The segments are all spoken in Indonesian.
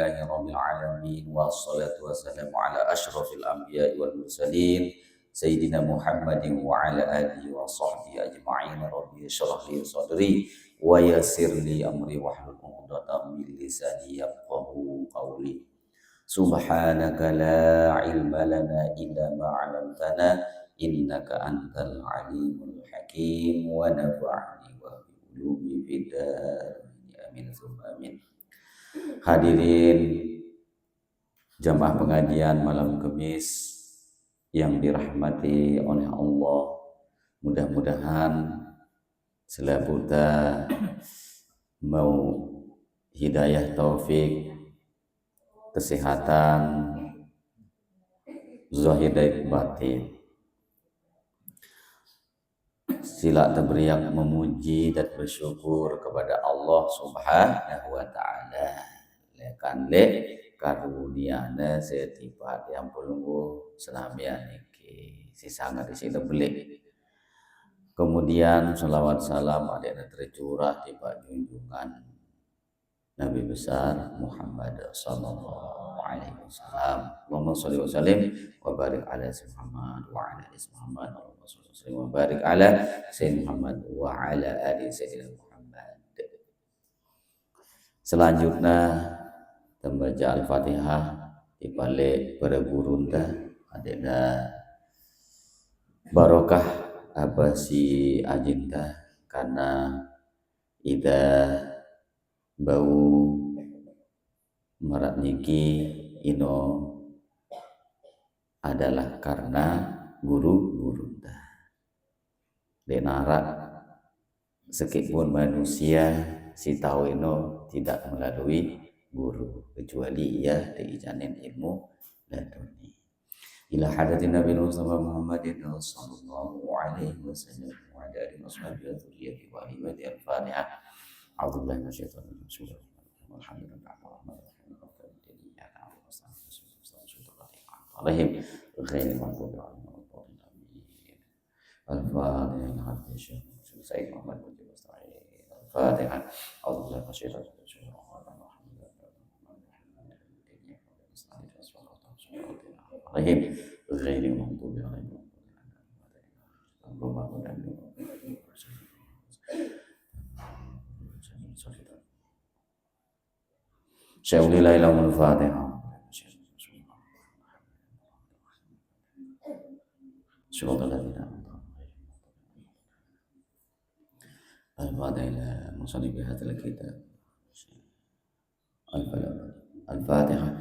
Rabbil alamin wassalatu wassalamu ala asyrafil anbiya'i wal mursalin sayyidina Muhammadin wa ala alihi wa sahbihi ajma'in. Rabbi shrah li sadri wa yassir li amri wahlul 'uqdatam min lisani yafqahu qawli. Subhanaka la ilma lana illa ma 'allamtana innaka antal alimul hakim wa nafa'ni wa bi ulumi fid amin summa amin. Hadirin jamaah pengajian malam Kamis yang dirahmati oleh Allah, mudah-mudahan selabuta mau hidayah taufik, kesehatan, zahir dan batin. Sila taberiak memuji dan bersyukur kepada Allah Subhanahu wa taala. Lekan le karuniana setipat yang pelunggu senamian iki sisanga di sini beli. Kemudian salawat salam ada tercurah di junjungan Nabi besar Muhammad sallallahu alaihi wasallam. Allahumma shalli wa sallim wa barik ala sayyidina Muhammad wa ala ali Muhammad. Allahumma shalli wa sallim wa barik ala sayyidina Muhammad wa ala ali sayyidina Muhammad. Selanjutnya membaca Al-Fatihah di balik para gurunda ada barokah apa si ajinta karena ida bau merat niki ino adalah karena guru-gurunda denara sekipun manusia si tahu ino tidak melalui guru kecuali ia diijanin ilmu laduni ila hadatin Nabi Muhammadin sallallahu alaihi wasallam wa ala alihi washabihi wa alihi al-Fatihah. A'udzubillahi minasyaitonir rajim. Alhamdulillah. Ghairil maghdubi 'alaihim waladdallin. Al-Fatihah. Sayyid Muhammad bin Musta'in. Al-Fatihah. A'udzubillahi minasyaitonir rajim. Alhamdulillah. Ghairil maghdubi 'alaihim waladdallin. Syai'ul ilahul Fatihah. Al-Fatihah musannif hadal kitab. Al-Fatihah.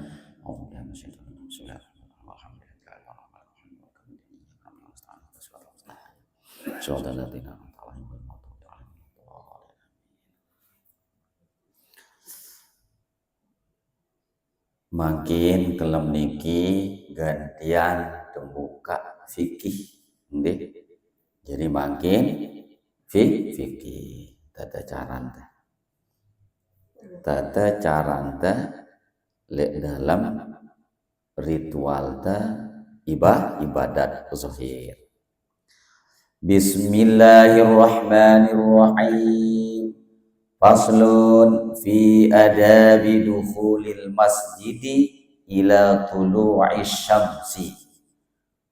Makin kelem niki gantian tembuka fikih nggih. Jadi makin fikih tata caranta lek dalam ritual ta ibadat zahir. Bismillahirrahmanirrahim. Faslun fi adabi dukhulil masjidi ila tulu'is syamsi.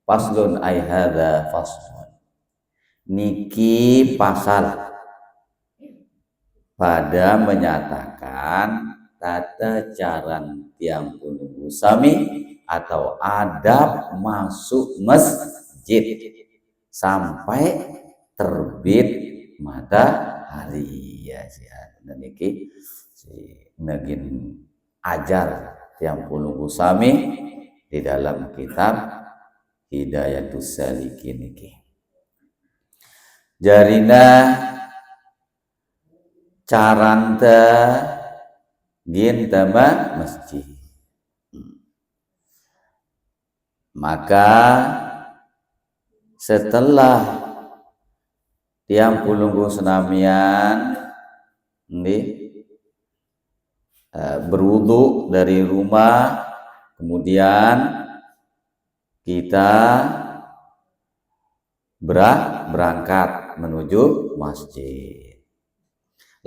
Faslun ay hadza faslun. Niki pasal pada menyatakan tata cara tiang penunggu sami atau adab masuk masjid sampai terbit matahari ya sih. Dan niki si nagin ajar tiang penunggu sami di dalam kitab Hidayatus Salikin niki. Jarina caranta gintama masjid. Maka setelah tiang pulunggu senamian berwudu dari rumah, kemudian kita berangkat menuju masjid.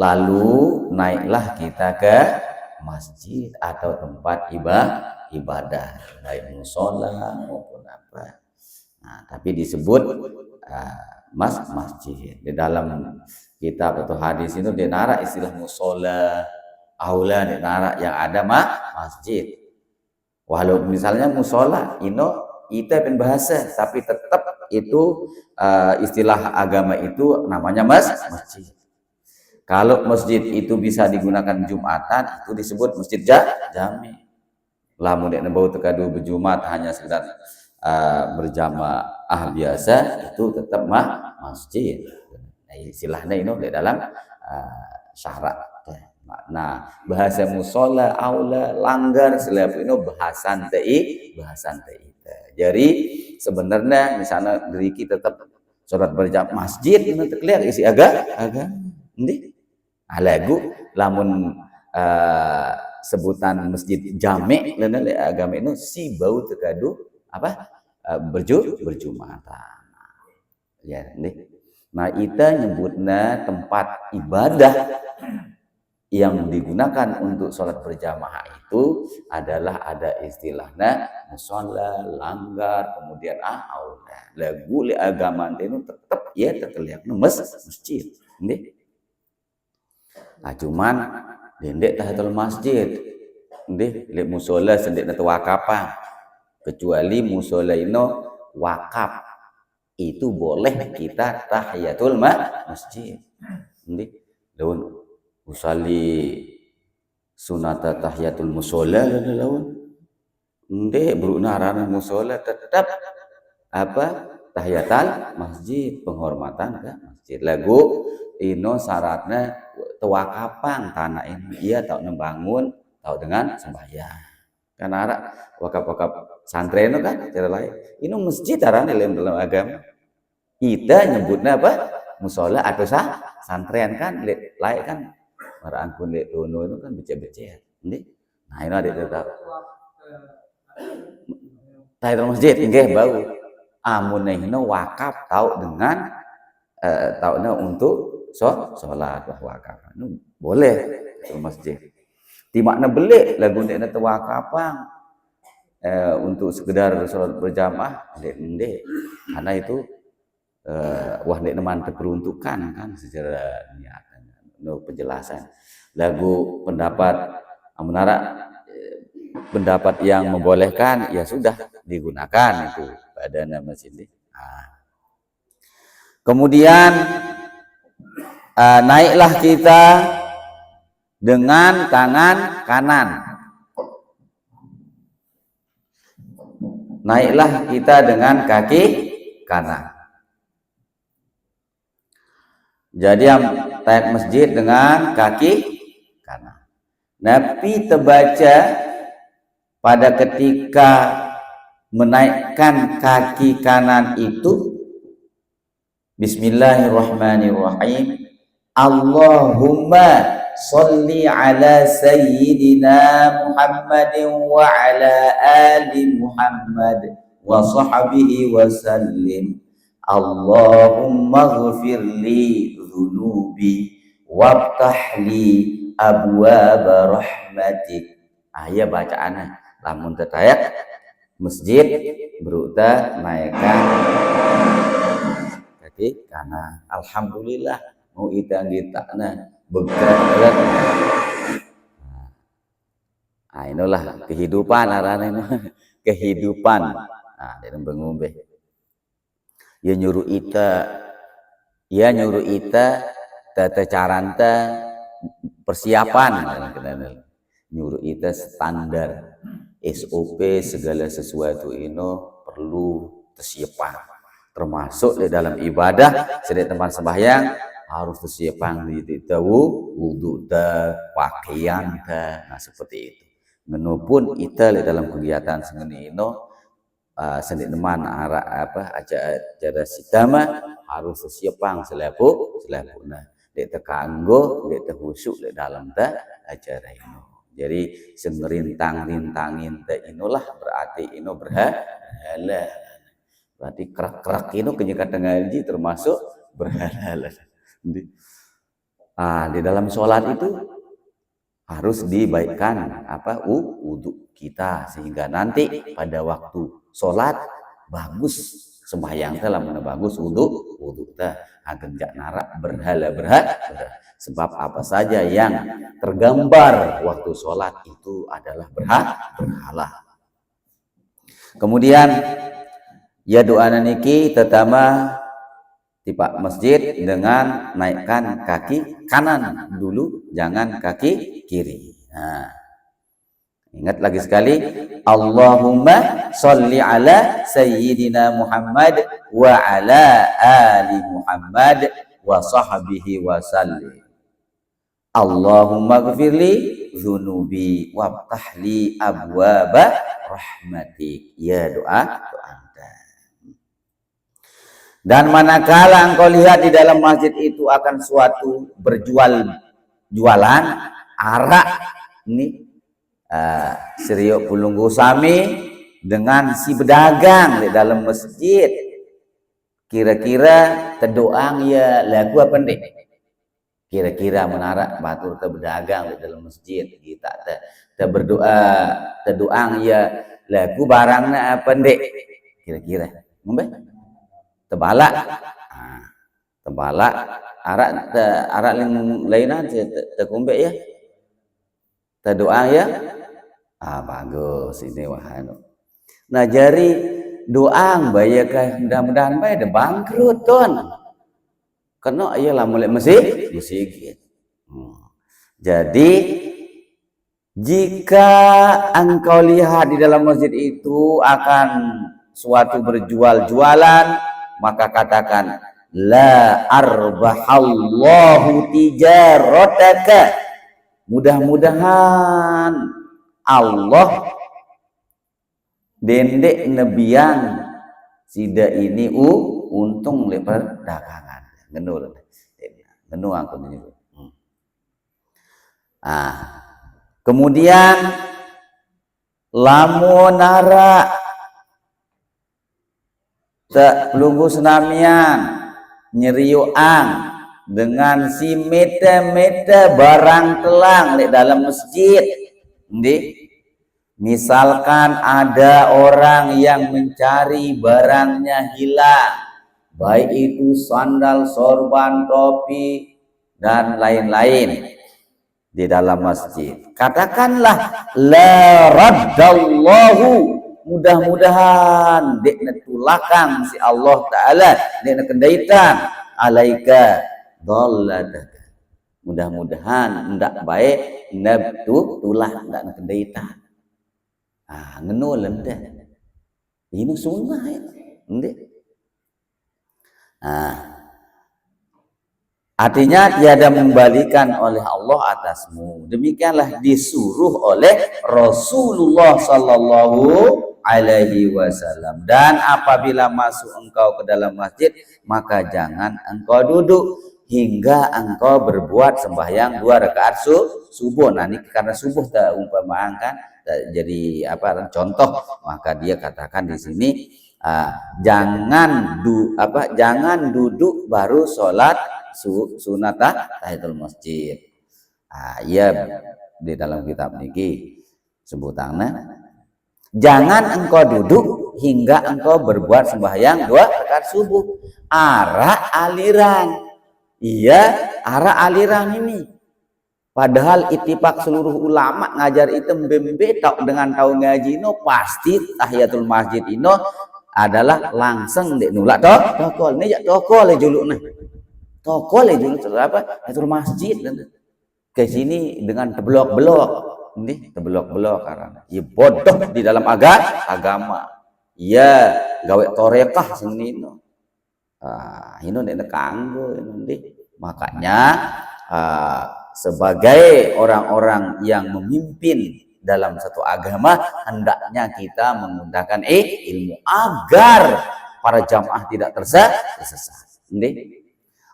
Lalu naiklah kita ke masjid atau tempat ibadah, baik musola maupun apa. Nah, tapi disebut masjid. Di dalam kitab atau hadis itu dia narak istilah musola, aula, dia narak yang ada masjid. Walau misalnya musola, itu bahasa, tapi tetap itu istilah agama itu namanya masjid. Kalau masjid itu bisa digunakan Jumatan, itu disebut masjid jami. Lamun nek bau tekadu berjumat hanya sekedar berjamaah biasa, itu tetap masjid. Nah, istilahnya ini di dalam syarat. Nah, bahasa musola, aula, langgar, selalu ini bahasan TI. Jadi sebenarnya misalnya diri kita tetap sholat berjamaah masjid ini terlihat isi agama. Ini lagu lamun sebutan masjid jami lana agama itu si bau tekadu apa berjumatan. Ya, ini. Nah, kita nyebutnya tempat ibadah yang digunakan untuk sholat berjamaah itu adalah ada istilahnya musola, langgar, kemudian aula. Lagu le agama itu tetap ya terlihat masjid. Ini. Nah, cuman dendek tahatul masjid. Ndih, le musola sendek na wakapan. Kecuali musola ino wakaf. Itu boleh kita tahiyatul masjid. Ndih, daun usali sunata tahiyatul musola lawan. Ndih, beruna arana musola tetap apa? Tahiyatul masjid, penghormatan ke masjid. Lagu ino syaratnya tewakapan tanah ini ia tak membangun tahu dengan sembahyang kan arah wakaf santren itu kan cara lain ini masjid arahnya dalam agama kita nyebutnya apa musola atau santren kan lain kan marang pun lek dono itu kan becek-becek ini nah ini ada tetap tahiyatul masjid nggih bau amun ini wakaf tahu dengan tahunya untuk sholat wakaf itu boleh ke masjid. Di makna belik lagu nek tewakafan untuk sekedar sholat berjamaah ndek karena itu wah nek neman terperuntukan kan secara niatan no penjelasan. Lagu pendapat yang membolehkan ya sudah digunakan itu pada nama sini. Kemudian naiklah kita dengan tangan kanan. Naiklah kita dengan kaki kanan. Jadi yang taat masjid dengan kaki kanan. Nabi terbaca pada ketika menaikkan kaki kanan itu Bismillahirrahmanirrahim. Allahumma salli ala sayyidina Muhammadin wa ala ali Muhammad wa sahbihi wa sallim. Allahumma ghfirli dhunubi wabtah li abwaba rahmatik. Ya bacaannya lamun tetayat masjid beruta naikkan kaki kanan. Alhamdulillah mau itang ditakna begat. Nah, inilah kehidupan arane kehidupan. Nah, dalam bengumbe. Ya nyuruh ita tata caranta persiapan nyuruh ita standar SOP segala sesuatu ini perlu persiapan termasuk di dalam ibadah sedek teman sembahyang harus persiapan di tahu wudu pakaian nah seperti itu menupun ita di dalam kegiatan seni ini sedek teman acara sidama harus persiapan selepu nah dek tekanggo dek terhusuk di dalam acara ini. Jadi semerintang-rintangin inilah berarti ini berhala. Berarti kerak-kerak ini kenyekatan ngaji termasuk berhala. Di dalam sholat itu harus dibaikkan wudu kita sehingga nanti pada waktu sholat bagus sembahyang teh lamun bagus wudu teh agen jak narak berhala sebab apa saja yang tergambar waktu sholat itu adalah berhala. Kemudian ya doa niki terutama di Pak Masjid dengan naikkan kaki kanan dulu, jangan kaki kiri. Nah, ingat lagi sekali, Allahumma sholli ala Sayyidina Muhammad wa ala ali Muhammad wa sahbihi wa sallim. Allahumma gfirli dzunubi wabtahli abwaba rahmatik. Ya doa. Dan manakala engkau lihat di dalam masjid itu akan suatu jualan arak ini seriuk pulunggu sami dengan si pedagang di dalam masjid, kira-kira terdoang ya lagu apa ndek? Kira-kira menarak batur terbedagang di dalam masjid kita berdoa terdoang ya lagu barangnya apa ndek? Kira-kira ngombe tebalak, tebalak arak yang lainnya terkumbek ya, terdoa ya, bagus ini wahanu. Nah jari doang bayar mudah-mudahan bayar ada bangkrut ton, karena ialah mulai masjid. Jadi jika engkau lihat di dalam masjid itu akan suatu berjualan, maka katakan la arbahallahu tijarataka, mudah-mudahan Allah dendek nebian sida ini untung leper dagangan ngenu aku menyebut. Kemudian lamunara tak pelunggu senamian nyeriuang dengan si meta barang telang di dalam masjid. Misalkan ada orang yang mencari barangnya hilang, baik itu sandal, sorban, topi dan lain-lain di dalam masjid, katakanlah la raddallahu, mudah-mudahan dekna tulakang si Allah Ta'ala dekna kendaitan alaika dhallatak, mudah-mudahan ndak baik nabtu tulah ndak kendaitan. Ngenu lenda ini sunnah ya ndek. Artinya tiada membalikan oleh Allah atasmu. Demikianlah disuruh oleh Rasulullah Sallallahu Alaihi Wasallam. Dan apabila masuk engkau ke dalam masjid, maka jangan engkau duduk hingga engkau berbuat sembahyang 2 rakaat subuh. Nah ini karena subuh tak umpamakan jadi contoh, maka dia katakan di sini jangan duduk baru sholat sunatah tahiyatul masjid. Ya di dalam kitab niki sebutannya jangan engkau duduk hingga engkau berbuat sembahyang 2 rakaat subuh. Arah aliran ini. Padahal ittifaq seluruh ulama ngajar itu membetak dengan tahu ngaji no pasti tahiyatul masjid ino adalah langsung dek nulak tokol ini jak tokol juluk nih. Tokol itu tahiyatul masjid ke sini dengan teblok-blok. Ini teblok-blok karena ya bodoh di dalam agama. Ya gawe torekah senino. Ini nek kanggo ini. Makanya sebagai orang-orang yang memimpin dalam satu agama, hendaknya kita menggunakan ilmu agar para jamaah tidak tersesat.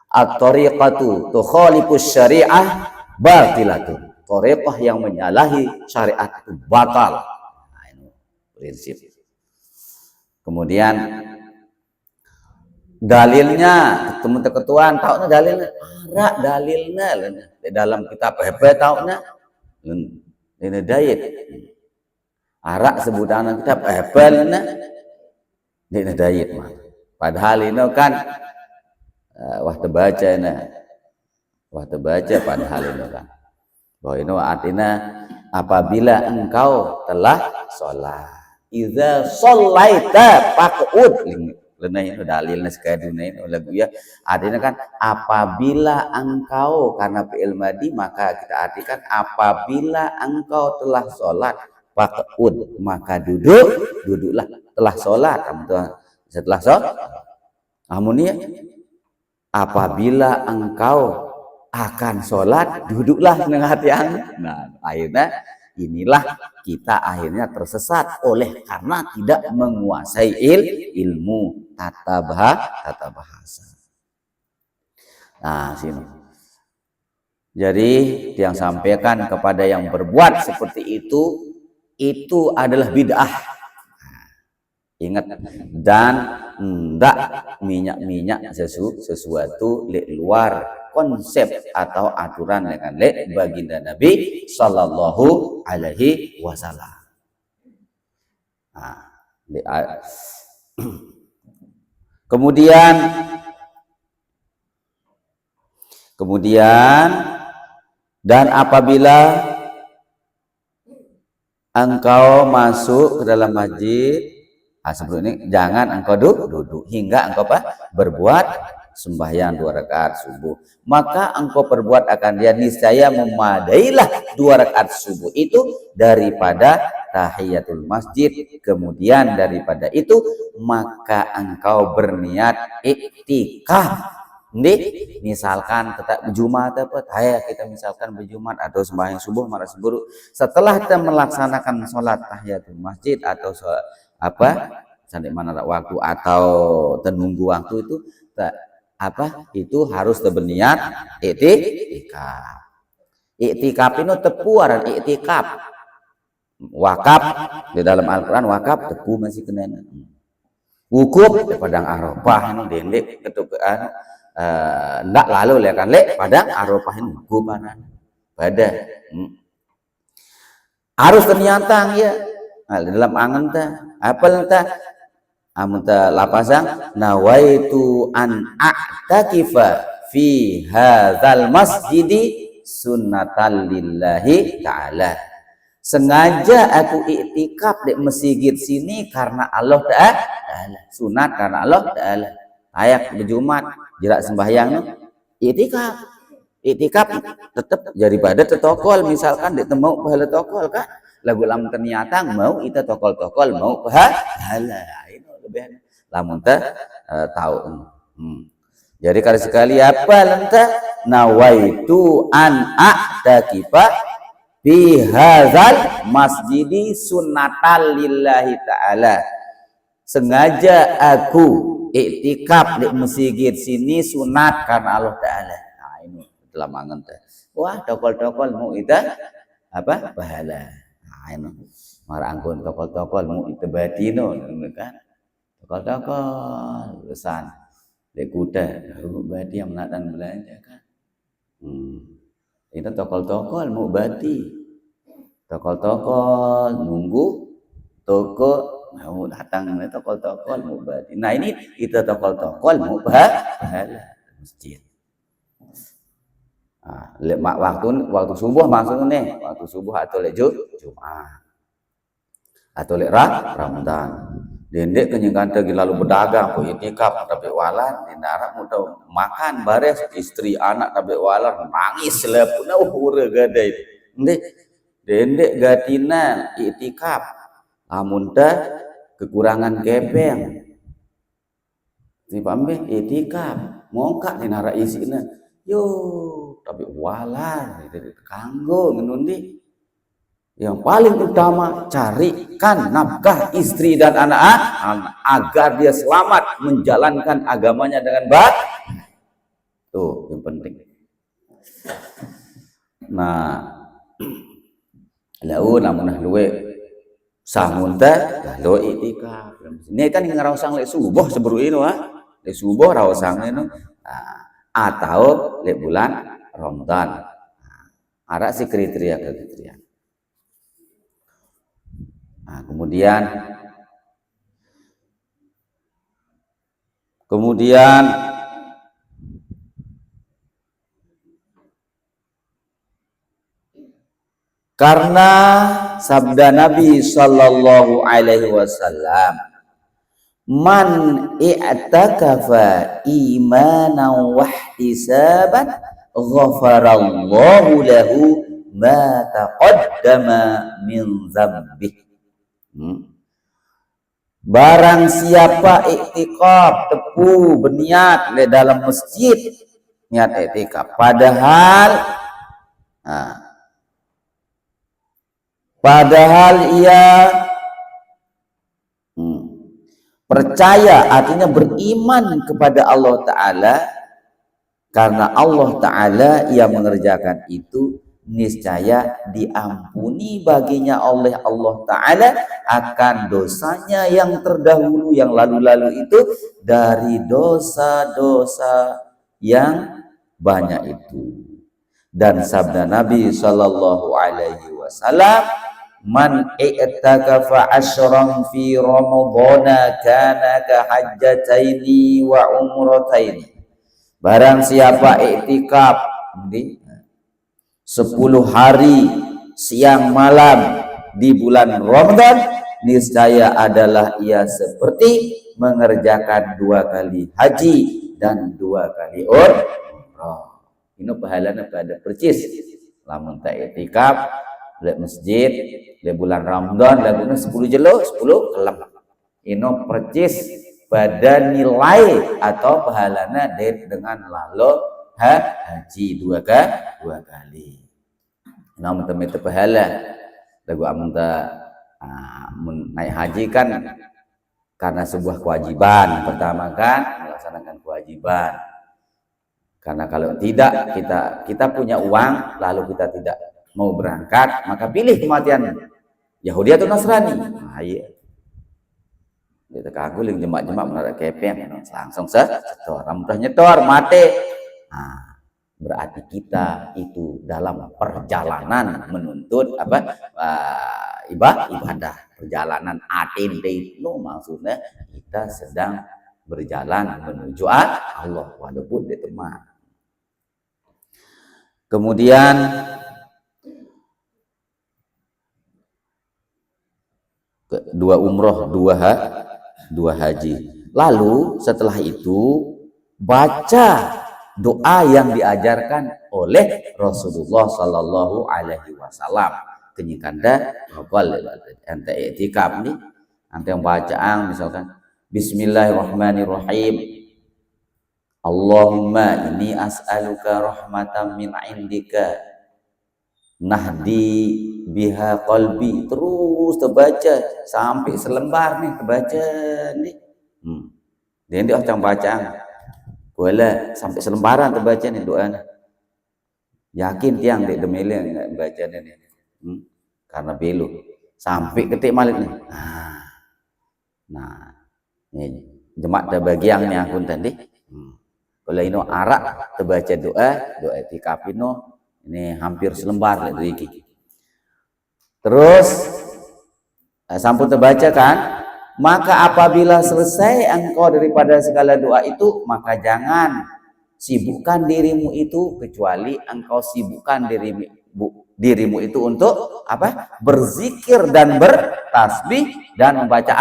At-tariqatu tukhalifus syariah batilatun. Tariqah yang menyalahi syariat itu batal. Ini prinsip. Kemudian dalilnya teman-teman tahu dalilnya dalilnya di dalam kitab HP tahunya Ini diet. Arak sebutan kitab apel na ini diet mah. Padahal ini kan waktu baca padahal ini kan. Bahwa ini artinya apabila engkau telah sholat. Idza shallaita faq'ud. Lenai dalilnya sekadune lagu ya. Artinya kan apabila engkau, karena fi'il madhi maka kita artikan apabila engkau telah sholat faq'ud, maka duduklah. Telah sholat setelah sholat. Amunia apabila engkau akan sholat duduklah dengan hati anda. Nah akhirnya inilah kita akhirnya tersesat oleh karena tidak menguasai ilmu tata bahasa. Nah sini. Jadi yang sampaikan kepada yang berbuat seperti itu adalah bid'ah. Ingat, dan hendak minyak sesuatu luar konsep atau aturan dengan baginda Nabi Sallallahu Alaihi Wasallam. Nah, kemudian dan apabila engkau masuk ke dalam masjid, sebelum ini jangan engkau duduk hingga engkau berbuat sembahyang 2 rakaat subuh. Maka engkau perbuat akan dia niscaya memadailah 2 rakaat subuh itu daripada tahiyatul masjid. Kemudian daripada itu maka engkau berniat iktikaf. Misalkan tetap Jumat kita misalkan berjumat atau sembahyang subuh marah subuh. Setelah kita melaksanakan sholat tahiyatul masjid atau sholat sampai mana waktu atau menunggu waktu itu harus berniat iktikaf. Iktikaf itu tepuaran iktikaf. Wakaf di dalam Al-Qur'an wakaf tepu masih kena. Wukuf di padang Arafah ini dendek ketukaan ndak lalu lihat kan padang Arafah ini wukufanan pada harus ternyata ya dalam angan apel amunta lapasang nawaitu an a'takifa fi hadzal masjidi sunnatan lillahi ta'ala. Sengaja aku iktikaf di masjid sini karena Allah Ta'ala. Sunat karena Allah Ta'ala. Ayak berjumat jerak sembahyang iktikaf. Iktikaf tetap daripada tetokol misalkan ditemu pahala tokol kan. Lagu lam ternyata mau kita tokol-tokol mau pahala. Lebih lamun tahu. Jadi kali sekali apa lenta nawaitu an a'takifa fi hadzal masjidi sunnatan lillahi ta'ala. Sengaja aku iktikaf di masjid sini sunat karena Allah Ta'ala. Nah ini dalam angan wah tokol-tokol mau kita pahala. Nah ini marangkun tokol-tokol mau itu batino kan. Tokol-tokol pesan dek kuda bati yang menatan belanja kan. Itu tokol-tokol mau bati, tokol-tokol nunggu toko mau datang tokol-tokol mau bati. Nah ini kita tokol-tokol mau pahala masjid. Nah, waktu subuh maksudnya waktu subuh atau Jumat atau Ramadan. Dendek kenyang lalu berdagang po itikaf tapi walan di Arab mudah makan bares istri anak tapi walan nangis lepuna ure gadai dendek gatina itikaf amun kekurangan kepeng si pambe itikaf mongkak di nara isina yo tapi walan itu kanggo ngenundi. Yang paling utama carikan nafkah istri dan anak-anak agar dia selamat menjalankan agamanya dengan baik. Tuh yang penting. Nah, lalu namun luwe samunta lalu itikaf. Ini kan ngarosang lek subuh seburu ini lek subuh rawasang ini atau lek bulan Ramadan. Arak sih kriteria. Nah, kemudian karena sabda Nabi Shallallahu Alaihi Wasallam, man i'takafa imanan wahtisaban ghafarallahu lahu ma taqaddama min dzambih. Barang siapa iktikaf, tepu, berniat di dalam masjid, niat iktikaf, padahal ia percaya, artinya beriman kepada Allah Ta'ala, karena Allah Ta'ala ia mengerjakan itu, niscaya diampuni baginya oleh Allah Ta'ala akan dosanya yang terdahulu, yang lalu-lalu itu, dari dosa-dosa yang banyak itu. Dan sabda Nabi Shallallahu Alaihi Wasallam, man i'takafa asyran fi ramadhana kana ka hajjataini wa umrataini. Barang siapa i'tikaf di 10 hari siang malam di bulan Ramadan, niscaya adalah ia seperti mengerjakan 2 kali haji dan 2 kali umrah. Ini pahalanya pada percis. Lamun tak i'tikaf di masjid di bulan Ramadan laguna 10 jelo 10 kelam. Ini percis pada nilai atau pahalanya dengan lalu haji 2 kali. Namun teman-teman pahala lagu amunta naik haji kan karena sebuah kewajiban. Pertama kan melaksanakan kewajiban. Karena kalau tidak kita punya uang lalu kita tidak mau berangkat, maka pilih kematian Yahudi atau Nasrani. Nah, iya. Kita kagul yang jemaat-jemaat menarik kepeng langsung setor, rambutnya nyetor mati. Nah, berarti kita itu dalam perjalanan menuntut ibadah, perjalanan atende itu maksudnya kita sedang berjalan menuju Allah walaupun di teman. Kemudian dua umroh, dua haji. Lalu setelah itu baca doa yang diajarkan oleh Rasulullah Sallallahu Alaihi Wasallam. Kenyikanda bakal ente i'tikaf nih, ente yang bacaan misalkan Bismillahirrahmanirrahim. Allahumma inni as'aluka rahmatan min indika nahdi biha qalbi, terus terbaca sampai selembar nih terbaca nih. Dia orang bacaan boleh sampai selembaran terbaca nih doanya. Yakin tiang dek demele enggak baca nih. Karena belu sampai ketik malik nih. Nah, ini jemaat ada bagian nih akun tadi. Kalau ini arak terbaca doa i'tikaf ini hampir selembar lagi. Terus sampun terbaca kan? Maka apabila selesai engkau daripada segala doa itu, maka jangan sibukkan dirimu itu kecuali engkau sibukkan dirimu itu untuk apa? Berzikir dan bertasbih dan membaca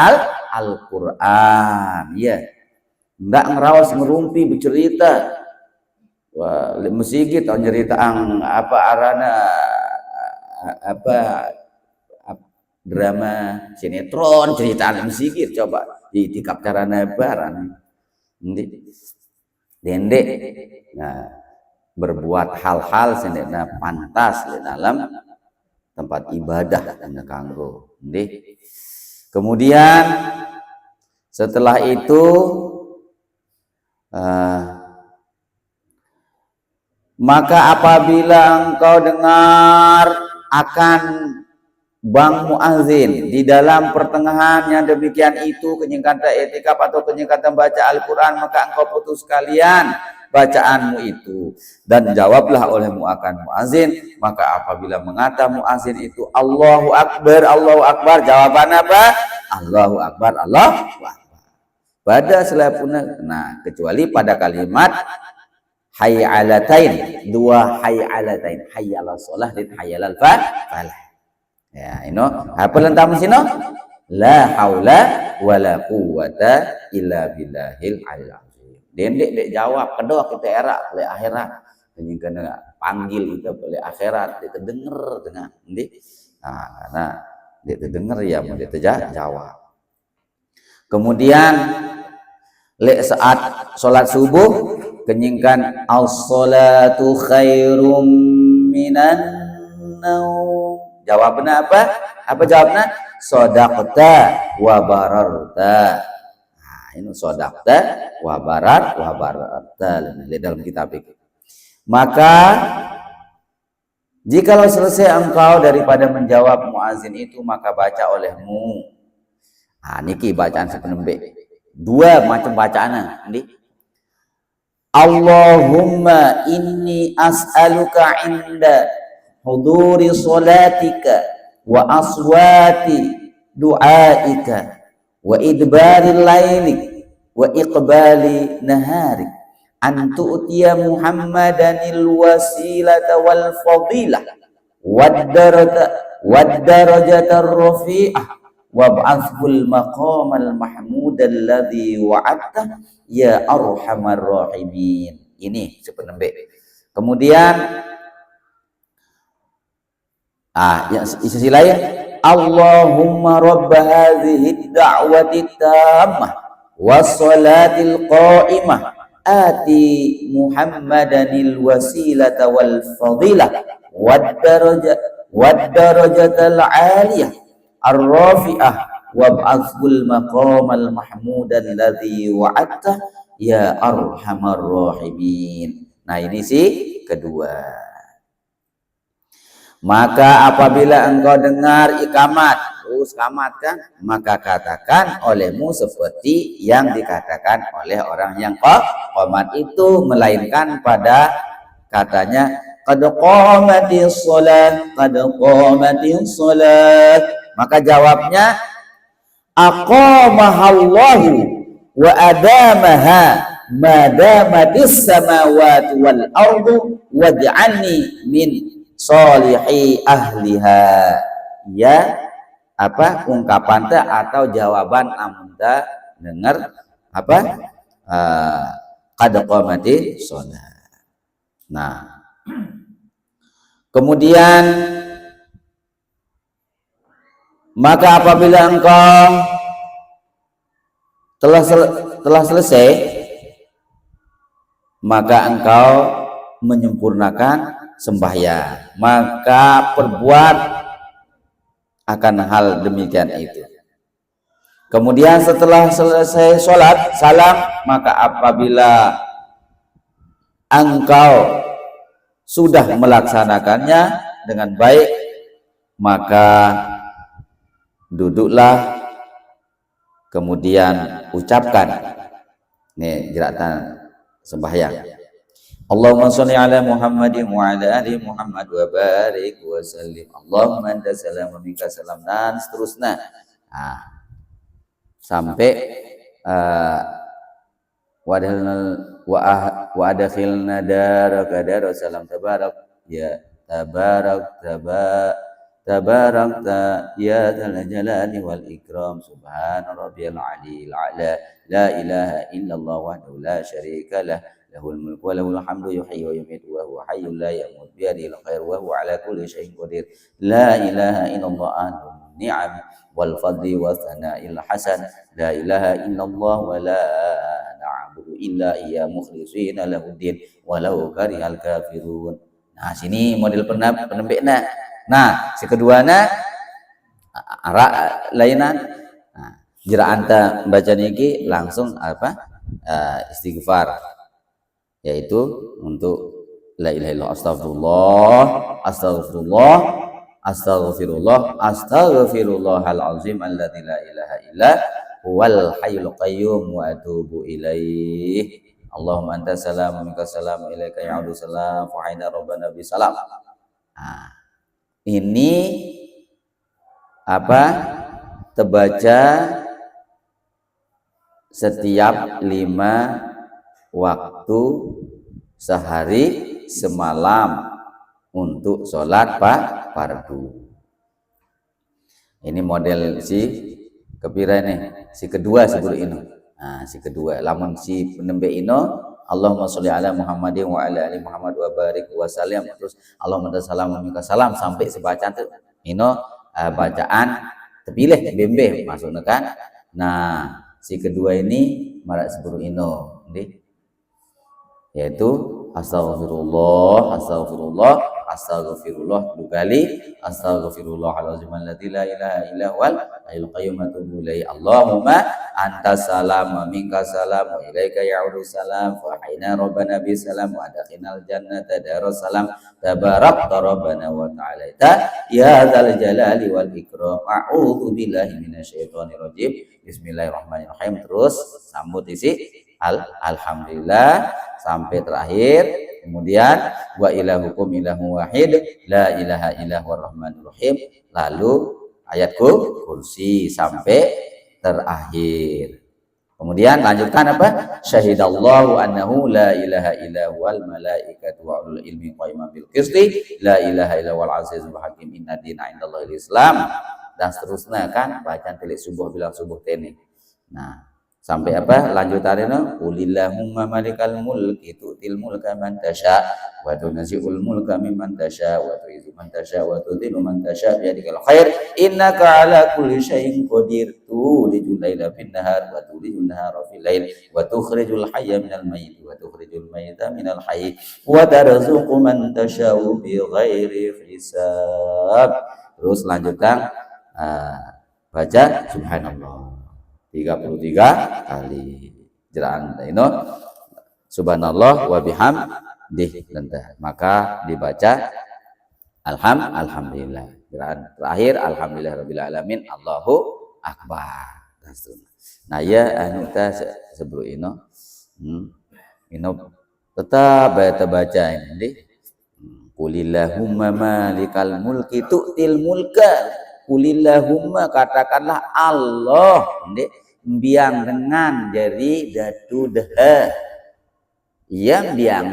Al-Qur'an. Ya. Enggak ngerawas ngerumpi bercerita. Wah, musik atau nyerita apa arana drama sinetron cerita musik coba ditikap carana baran dendek. Nah, berbuat hal-hal sendekna pantas di dalam tempat ibadah dan kanggo. Kemudian setelah itu maka apabila engkau dengar akan bang muazin di dalam pertengahan yang demikian itu kenyingkatan i'tikaf atau kenyingkatan baca Al-Quran, maka engkau putus sekalian bacaanmu itu. Dan jawablah olehmu akan muazin. Maka apabila mengata muazin itu Allahu Akbar, jawaban apa? Allahu Akbar, Allahu Akbar. Pada selapuna, nah kecuali pada kalimat hayyalatain, dua hayyalatain, hayyalal sholah dan hayyalal falah. Ya, ini apa lentam sino? La haula wala quwata illa billahil aliyil azim. Dendek jawab, kedua kita era oleh akhirat. Ini kena panggil kita oleh akhirat, kita denger dengan ini. Nah, karena dia terdengar ya mau dia jawab. Kemudian saat sholat subuh kenyingkan as-salatu khairum minan naum. Jawabnya apa? Apa jawabnya? Sodaqta wa bararta. Nah, ini sodaqta wa bararta di dalam kitab itu. Maka jikalau selesai engkau daripada menjawab muazin itu, maka baca olehmu. Nah, niki bacaan sepenembe. Dua macam bacaannya. Ini. Allahumma inni as'aluka inda huduri salatika wa aswati du'aika wa idbaril laili wa iqbali nahari an tu'tiya Muhammadanil wasilata wal fadilah wad darajatar rafi'ah wab'athul maqamal mahmudal ladzi wa'adta ya arhamar rahimin. Ini sepenembe. Kemudian yang sisi lain, Allahumma rabb hadhihi ad-da'wati tammah was-salatil qa'imah ati Muhammadanil wasilata wal fadilah wad darajatal 'aliyah ar-rafi'ah wab'athul maqamal mahmudan ladzi wa'adta ya arhamar rahimin. Nah, ini sih kedua. Maka apabila engkau dengar ikamat, terus kamat kan, maka katakan olehmu seperti yang dikatakan oleh orang yang qomat itu, melainkan pada katanya qad qamatis shalah, qad qamatis shalah. Maka jawabnya aqamahallahu wa adamaha madamatis samawati wal ardu waj'alni min solihi ahliha. Ya, apa ungkapan ta atau jawaban amun ta dengar apa qad qamati shalah. Nah, kemudian maka apabila engkau telah selesai, maka engkau menyempurnakan sembahyang, maka perbuat akan hal demikian itu. Kemudian setelah selesai sholat salam, maka apabila engkau sudah melaksanakannya dengan baik, maka duduklah, kemudian ucapkan nih gerakan sembahyang. Allahumma sholli ala Muhammadin wa ala ali Muhammad wa barik wa sallim. Allahumma anta salam wa minka salam, dan seterusnya. Nah, sampai wa adkhilna daraka dar salam tabarak ya tabarakta ya dzal jalali wal ikram subhana rabbiyal aliyil a'la la ilaha illallah wahdahu la syarika lah lahul mulku wa lahul hamdu yuhyi wa yumiitu wa huwa hayyul la yamut bi yadihil khair wa huwa ala kulli syai'in qadir la ilaha illallah antum ni'am wal fadli wa thana'il hasan la ilaha illallah wa la na'budu illa iyya mukhlishina lahuddin walau karihal kafirun. Nah, sini model penembekna. Nah, sekeduana arah lainan. Nah, jera anta baca niki langsung apa? Istighfar, yaitu untuk la ilaha illallah, astaghfirullahal azim alladzi la ilaha illa huwal hayyul qayyum wa atubu ilaih. Allahumma anta salam wa minka salam ilaika ya'udu salam wa hayna rabbana bi salam. Nah, ini apa? Terbaca setiap 5 waktu sehari semalam untuk sholat fardu. Ini model si kepira nih, si kedua sebelum ini. Nah, si kedua, lamun si penembe ino, Allahumma sholli ala Muhammadin wa ala ali Muhammad wa barik wa salam. Terus Allahumma salam wa minka salam sampai sebacaan tuh ino bacaan terpilih bembe maksudnya kan. Nah, si kedua ini marak sebelum ino, yaitu astaghfirullah, astaghfirullah, astaghfirullah 2 kali, astaghfirullahaladzim alladzi la ilaha illa huwal hayyul qayyum wa atubu ilaihi. Allahumma antas salam wa minkas salam wa ilaika ya'udu salam wa hayna rabbana bis salam wa adkhilnal jannata daras salam tabarakta rabbana wa ta'ala ya dzal jalali wal ikram. A'udzu billahi minasyaitonir rajim. Bismillahirrahmanirrahim. Terus sambut isi alhamdulillah sampai terakhir. Kemudian wa ilahukum ilahu wahid la ilaha illallah rahmanur rahim. Lalu ayat kursi sampai terakhir. Kemudian lanjutkan apa? Syahidallahu annahu la ilaha illa huwal malaikatu wa ulul ilmi qaiman bil qisti la ilaha illa huwal azizul hakim inna dina indallahil islam. Dan seterusnya kan bacaan tilik subuh bilang subuh teni. Nah, sampai apa lanjutannya? Qulillahumma malikal mulki tu'til mulka man tasya wa tunzi'ul mulka mimman tasya wa tu'izzu man tasya wa tudhillu man tasya bi yadikal khair innaka ala kulli syai'in qadir tulijul laila fin nahar wa tulijul nahara fil lail wa tukhrijul hayya minal mayyit wa tukhrijul mayyita minal hayy wa tarzuqu man tasya bi ghairi hisab. Terus lanjutkan baca subhanallah 33 kali. Jeraan ino subhanallah wa bihamdih lentah. Maka dibaca alhamdulillah. Jeraan terakhir alhamdulillah rabbil alamin Allahu akbar. Nah ya anu ta sebelum ino tetap baca ini. Qulillahumma malikal mulki tu'til mulka. Qulillahumma katakanlah Allah biang dengan jadi datu dah. Yang biang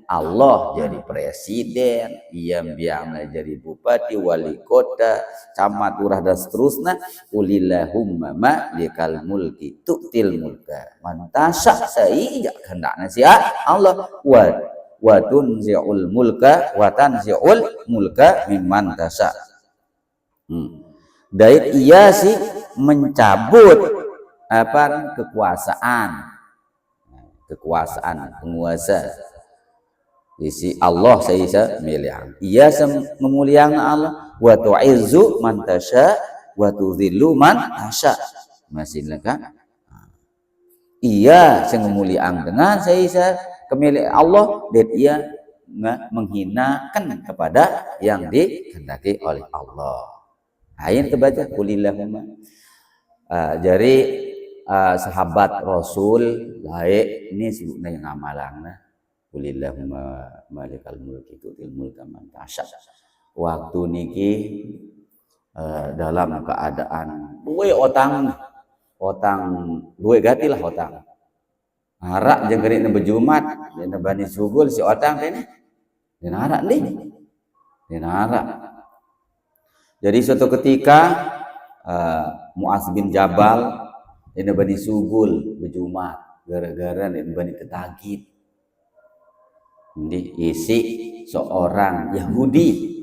Allah jadi presiden, yang biang jadi bupati, wali kota, camat, lurah dan seterusnya. Qulillahumma malikal mulki tu'til mulka man tasya saija hendaknya si Allah wa tunzi'ul mulka wa tanzi'ul mulka mimman tasya. Dait ia sih mencabut apa kekuasaan penguasa isi Allah saya miliang ia memuliakan Allah wa tu'izzu man tasya wa tudhillu man tasya masih lengkap. Ia yang memuliakan dengan saya kemilik Allah dan ia menghinakan kepada yang dikehendaki oleh Allah. Ain terbaca qulillahumma. Jadi sahabat Rasul laik ini sebutnya yang ngamalangna qulillahumma malikal mulki tu'til mulka man tasya. Waktu niki dalam keadaan duwe otang duwe gatilah otang. Harak jeung geuning bejumat dina Bani Sugul si otang teh dina harak nih. Dina harak. Jadi suatu ketika Mu'az bin Jabal dina Bani Sugul bejumat gara-gara dina Bani Ketagid. Ini isi seorang Yahudi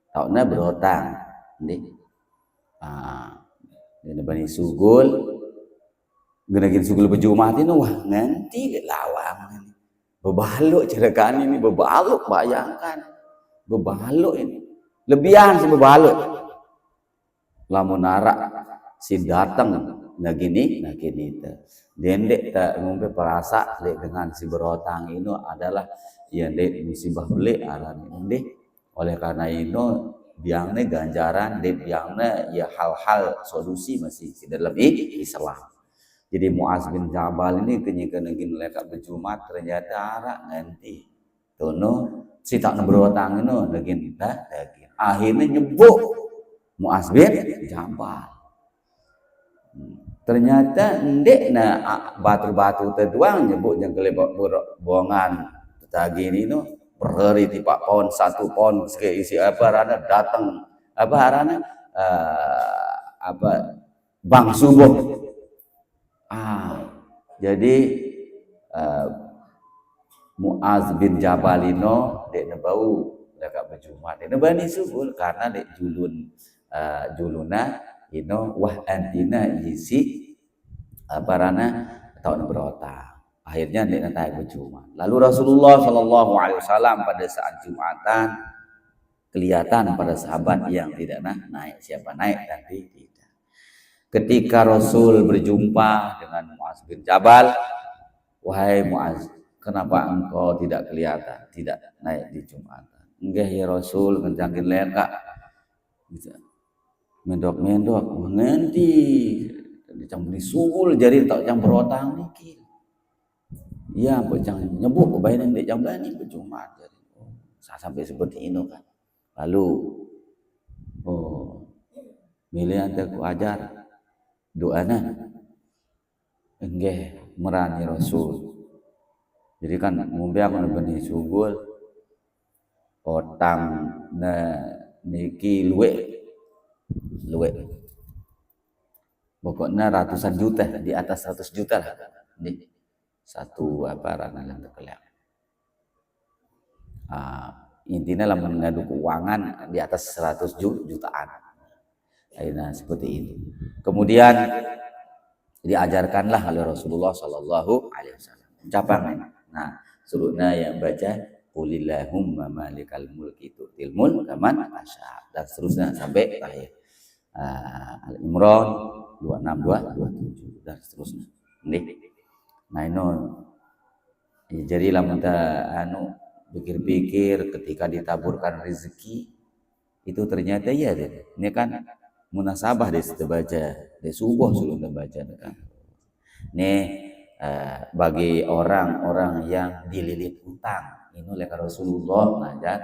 tauna berhutang. Dina Bani Sugul genagin Sugul bejumat ini wah nanti lawang. Bebaluk cerekan ini bebaluk bayangkan. Bebaluk ini. Lebihan si bebaluk. Lamun narak si datang nagini dendek tak ngombe perasa dengan si berhutang ini adalah yang dek musibah beli alam ini. Oleh karena itu biangnya ganjaran dek biangnya ya hal-hal solusi masih tidak lebih Islam. Jadi Muaz bin Jabal ini kenyikeun lekat berjumat ternyata arak nanti. Tono si tak berotang itu daging daging. Akhirnya nyebuk Muaz bin Jabal. Ternyata ndek na batu-batu terduang nyebut yang kelebak buangan tagi ini no berhari tipak pohon 1 pohon isi apa rana datang apa rana apa bang subuh jadi Muaz bin Jabalino dek nebau dekat berjumat dek nebani subul karena dek juluna ino wah antina isi barana tahun berota. Akhirnya dia naik berjumat. Lalu Rasulullah Shallallahu Alaihi Wasallam pada saat Jumatan kelihatan pada sahabat yang tidak naik, siapa naik dan tidak. Ketika Rasul berjumpa dengan Muaz bin Jabal, wahai Muaz, kenapa engkau tidak kelihatan, tidak naik di Jumatan? Enggak ya Rasul, kencangin leka. Mendok menganti cang beli sugul jadi tak cang berotang niki. Iya, cang nyebuk kebayang dek cang bani berjumat jadi. Sampai seperti ini kan. Lalu milih ante ku ajar doana. Enggak merani Rasul. Jadi kan mumpi aku bani sugul otang niki luwe pokoknya ratusan juta di atas 100 juta lah nih satu apa rana yang terkelak intinya lah mengadu keuangan di atas 100 jutaan nah seperti itu kemudian diajarkanlah oleh Rasulullah Shallallahu Alaihi Wasallam ucapan nah suruna yang baca Qulillahumma malikal mulki tu'til mulka man tasya dan seterusnya sampai akhir Al-Imran 26 27 dan seterusnya. Nah ini jadi lamun pikir-pikir ketika ditaburkan rezeki itu ternyata ya deh. Ini kan munasabah deh baca deh subuh sebelum baca kan. Ini bagi orang-orang yang dililit utang ini oleh Rasulullah ngajar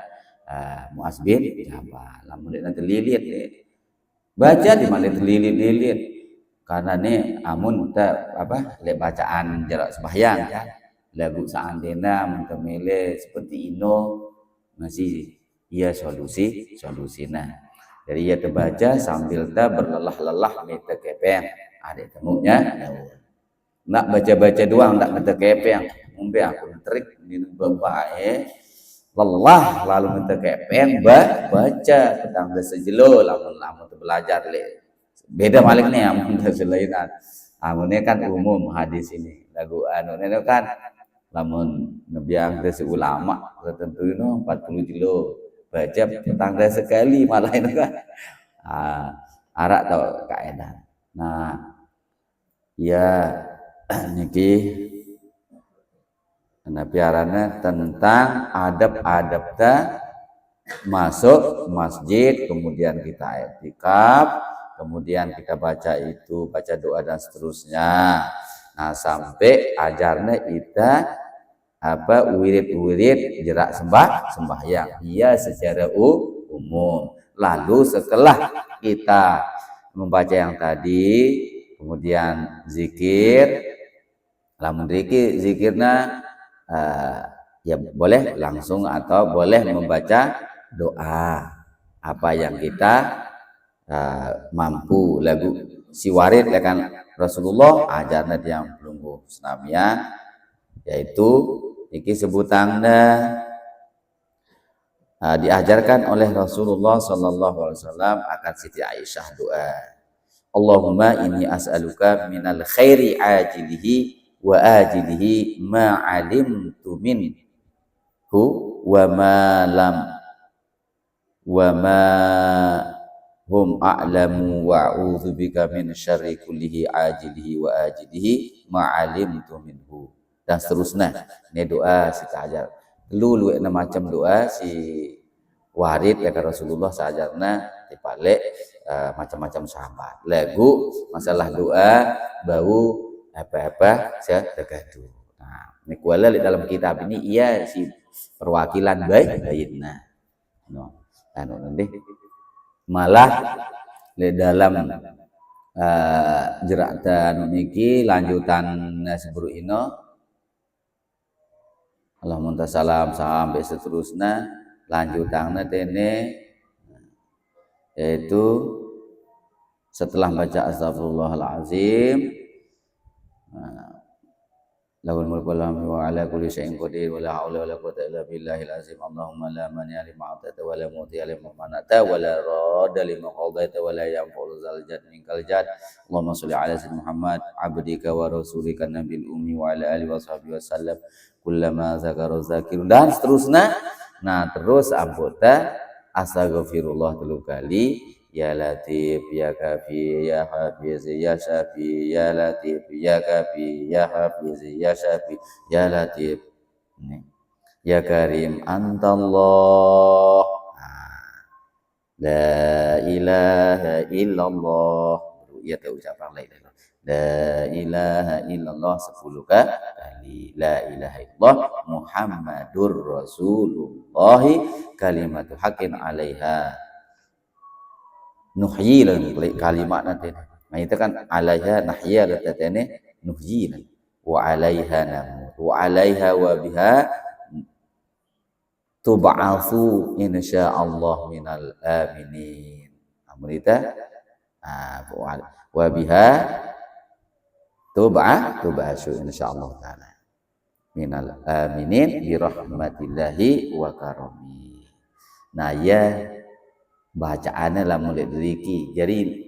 Muaz bin Jabal lamun nanti lilit deh baca di mana terlilit-lilit karena nih amun lek bacaan jarak sembahyang ya lagu seandainya mentemele seperti ino masih ia solusinya jadi ia terbaca sambil berlelah-lelah minta kepeng ada temunya nak baca-baca doang nak minta kepeng mumpi aku trik di bapak lelah lalu minta kepeng baca pedang sejelo lamun belajar le beda malik nih amun selainan amunnya kan umum hadis ini lagu ini kan lamun nebiang desa ulama tertentu itu 40 kilo baca pedang sekali malah itu kan arak tau kaedah nah ya niki piarana tentang adab-adab masuk masjid kemudian kita i'tikaf kemudian kita baca doa dan seterusnya nah sampai ajarnya kita wirid jerak sembahyang iya secara umum lalu setelah kita membaca yang tadi kemudian zikir lamun zikirna ya boleh langsung atau boleh membaca doa apa yang kita mampu lagu siwarid ya kan Rasulullah ajarna yang pelunggu senamnya yaitu iki sebutannya diajarkan oleh Rasulullah Sallallahu Alaihi Wasallam akan Siti Aisyah doa Allahumma inni as'aluka minal khairi ajilihi wa ajilihi ma alimtu minhu wa ma lam wa ma hum a'lamu wa a'udzubika min syarri kullihi ajilihi wa ajilihi ma alimtu minhu dan seterusnya ini doa si kajar lu macam doa si warid ya Rasulullah sajarna dipalek macam-macam sahabat lagu masalah doa bau apa-apa setegadu. Nah, ini kuala dalam kitab ini ia si perwakilan baitna. No, anu nanti malah di dalam jerak anu niki lanjutan sebelum ino Allahumma salam sampai seterusnya lanjutannya tene yaitu setelah baca astagfirullahalazim lahul mulku wa ala kulli syai'in qadir wa la haula wa la quwwata illa billahil azim Allahumma la mani'a lima a'taita wa la mu'tiya lima mana'ta wa la radda lima qadaita wa la yanfa'u dzal jad minkal jad Allahumma shalli ala sayyidina Muhammad abdika wa rasulika nabiyil ummi wa ala alihi wa sahbihi wasallam kullama zakara zakirun dan seterusnya. Nah terus anggota astaghfirullah 3 kali ya latif ya kafi ya hafiz ya syafi ya latif ya kafi ya hafiz ya syafi ya latif ya karim antallah la ilaha illallah ya tahu ucapan la ilaha illallah 10 kali la ilaha illallah muhammadur rasulullah kalimatu haqqin 'alaiha nuhyi kalimat nanti. Nah itu kan alaiha nahya latatene nuhyi wa alaiha namut wa alaiha wa biha tub'afu insyaallah minal aminin. Amrita wa biha tub'asu insyaallah taala minal aminin bi rahmatillahi wa karami. Nah ya bacaannya lah mulai diriki. Jadi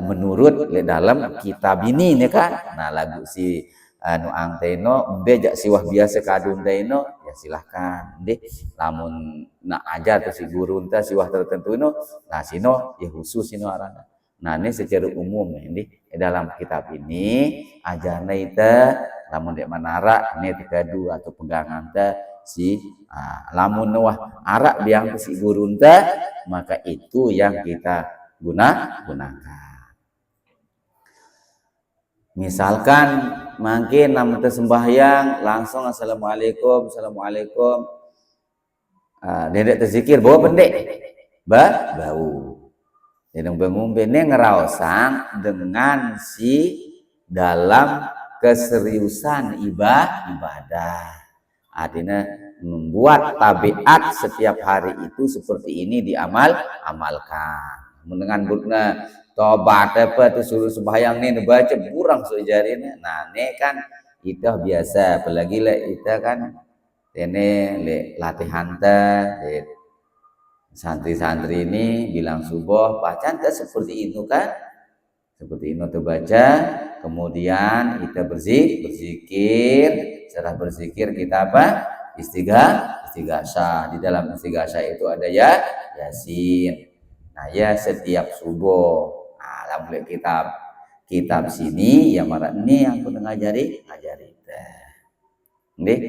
menurut dalam kitab ini nih kan, nah lagu si anu angteno bejak siwah biasa kadun teno ya silahkan deh. Namun nak ajar ke si guru entah siwah tertentu ino, nah sino ya khusus sino arana. Nah ini secara umum ini dalam kitab ini ajarnya itu namun dek manara ini tekadu atau pegangan si lamun wah arak biang si guru maka itu yang kita gunakan. Misalkan mungkin namun sembahyang langsung assalamualaikum dedek terzikir bawa pendek bau dedeng bengumbe ne ngeraosan dengan si dalam keseriusan ibadah. Artinya membuat tabiat setiap hari itu seperti ini amalkan. Dengan bukna tobat apa itu suruh sembahyang nih baca kurang sejarahnya. Nah, ini kan itu biasa apalagi lah itu kan ini latihan santri-santri ini bilang subuh bacaan seperti itu kan. Seperti itu tuh baca, kemudian kita berzikir, setelah berzikir kita apa? Istighasah. Di dalam istighasah itu ada Yasin. Nah, ya setiap subuh. Nah, dalam kitab sini yang marah ini yang pun ngajari. Nggih.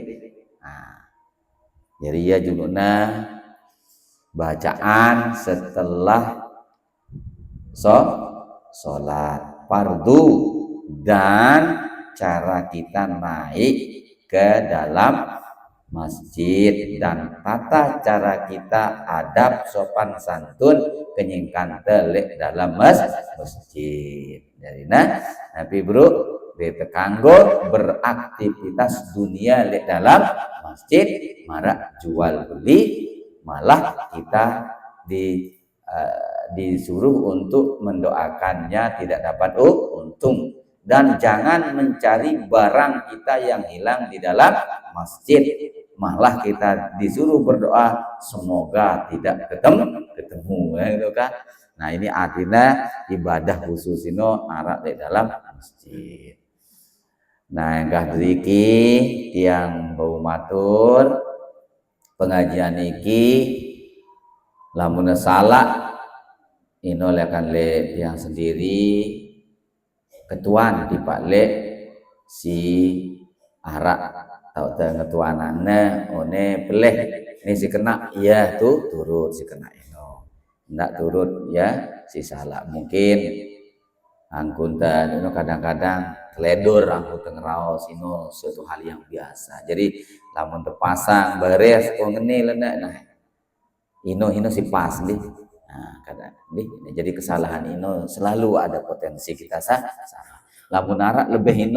Nah, jadi ya juga bacaan setelah sholat fardu dan cara kita naik ke dalam masjid dan tata cara kita adab sopan santun kenyingkan telek dalam masjid. Jadi Nabi bro ditekanggo beraktivitas dunia di dalam masjid marak jual beli malah kita disuruh untuk mendoakannya tidak dapat untung dan jangan mencari barang kita yang hilang di dalam masjid malah kita disuruh berdoa semoga tidak ketemu gitu kan. Nah ini artinya ibadah khusus ini arak di dalam masjid. Nah yang kadriki yang bau matur pengajian iki lamun salah ino lekan le yang sendiri ketuan di Pak Le si arak tau ngetuanane one peleh ini si kena iya tuh turut si kena ino ndak turut ya si salah mungkin angkutan itu kadang-kadang teledor angkutan ngeraos ini suatu hal yang biasa. Jadi lamun terpasang beres kok ngene lena nah ino si pas nih. Nah, kadang nih jadi kesalahan ino selalu ada potensi kita salah. Lamun arak lebih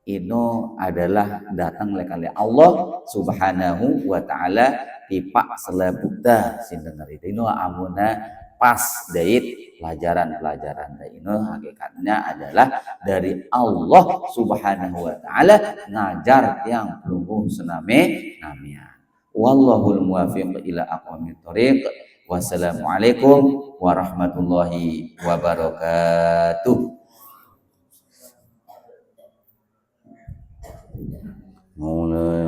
ino adalah datang lekali Allah Subhanahu wa taala tipak selebukta sindengar itu ino amuna pas dait pelajaran-pelajaran ino hakikatnya adalah dari Allah Subhanahu wa taala ngajar yang lungguh sename namanya wallahul muwaffiq ila aqwamit thoriq wassalamualaikum warahmatullahi wabarakatuh. Mulai